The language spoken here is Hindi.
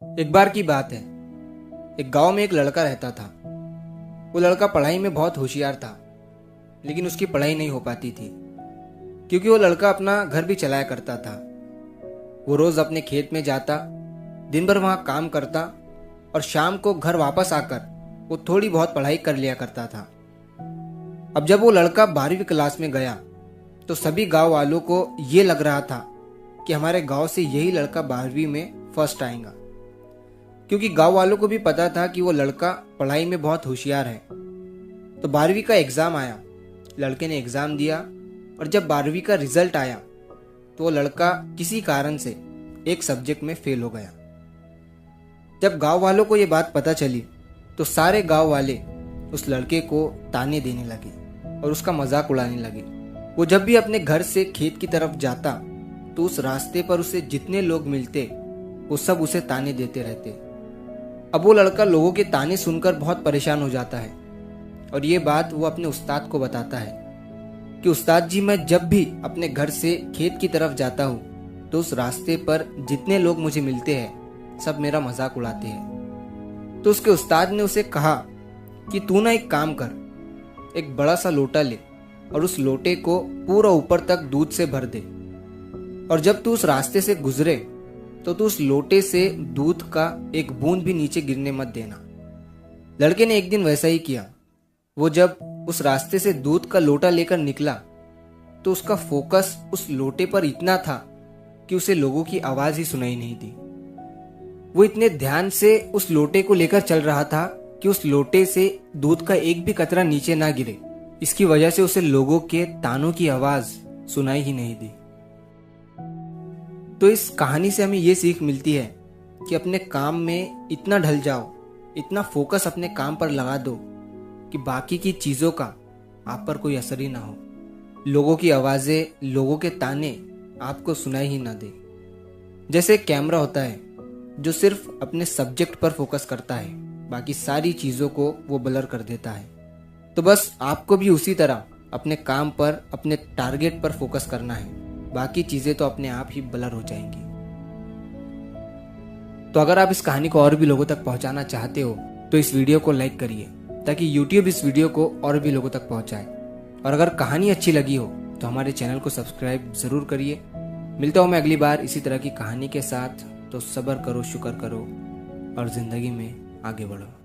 एक बार की बात है। एक गांव में एक लड़का रहता था। वो लड़का पढ़ाई में बहुत होशियार था, लेकिन उसकी पढ़ाई नहीं हो पाती थी क्योंकि वो लड़का अपना घर भी चलाया करता था। वो रोज अपने खेत में जाता, दिन भर वहां काम करता और शाम को घर वापस आकर वो थोड़ी बहुत पढ़ाई कर लिया करता था। अब जब वो लड़का 12वीं क्लास में गया तो सभी गांव वालों को ये लग रहा था कि हमारे गांव से यही लड़का 12वीं में फर्स्ट आएगा, क्योंकि गांव वालों को भी पता था कि वो लड़का पढ़ाई में बहुत होशियार है। तो 12वीं का एग्जाम आया, लड़के ने एग्जाम दिया और जब 12वीं का रिजल्ट आया तो वो लड़का किसी कारण से एक सब्जेक्ट में फेल हो गया। जब गांव वालों को ये बात पता चली तो सारे गांव वाले उस लड़के को ताने देने लगे और उसका मजाक उड़ाने लगे। वो जब भी अपने घर से खेत की तरफ जाता तो उस रास्ते पर उसे जितने लोग मिलते वो सब उसे ताने देते रहते। अब वो लड़का लोगों के ताने सुनकर बहुत परेशान हो जाता है और ये बात वो अपने उस्ताद को बताता है कि उस्ताद जी, मैं जब भी अपने घर से खेत की तरफ जाता हूँ तो उस रास्ते पर जितने लोग मुझे मिलते हैं सब मेरा मजाक उड़ाते हैं। तो उसके उस्ताद ने उसे कहा कि तू ना एक काम कर, एक बड़ा सा लोटा ले और उस लोटे को पूरा ऊपर तक दूध से भर दे और जब तू उस रास्ते से गुजरे तो तू उस लोटे से दूध का एक बूंद भी नीचे गिरने मत देना। लड़के ने एक दिन वैसा ही किया। वो जब उस रास्ते से दूध का लोटा लेकर निकला तो उसका फोकस उस लोटे पर इतना था कि उसे लोगों की आवाज ही सुनाई नहीं दी। वो इतने ध्यान से उस लोटे को लेकर चल रहा था कि उस लोटे से दूध का एक भी कतरा नीचे ना गिरे। इसकी वजह से उसे लोगों के तानों की आवाज सुनाई ही नहीं दी। तो इस कहानी से हमें ये सीख मिलती है कि अपने काम में इतना ढल जाओ, इतना फोकस अपने काम पर लगा दो कि बाकी की चीजों का आप पर कोई असर ही ना हो। लोगों की आवाजें, लोगों के ताने आपको सुनाई ही ना दे। जैसे एक कैमरा होता है जो सिर्फ अपने सब्जेक्ट पर फोकस करता है, बाकी सारी चीजों को वो ब्लर कर देता है। तो बस आपको भी उसी तरह अपने काम पर, अपने टारगेट पर फोकस करना है, बाकी चीजें तो अपने आप ही ब्लर हो जाएंगी। तो अगर आप इस कहानी को और भी लोगों तक पहुंचाना चाहते हो तो इस वीडियो को लाइक करिए ताकि YouTube इस वीडियो को और भी लोगों तक पहुंचाए। और अगर कहानी अच्छी लगी हो तो हमारे चैनल को सब्सक्राइब जरूर करिए। मिलता हूं मैं अगली बार इसी तरह की कहानी के साथ। तो सब्र करो, शुक्र करो और जिंदगी में आगे बढ़ो।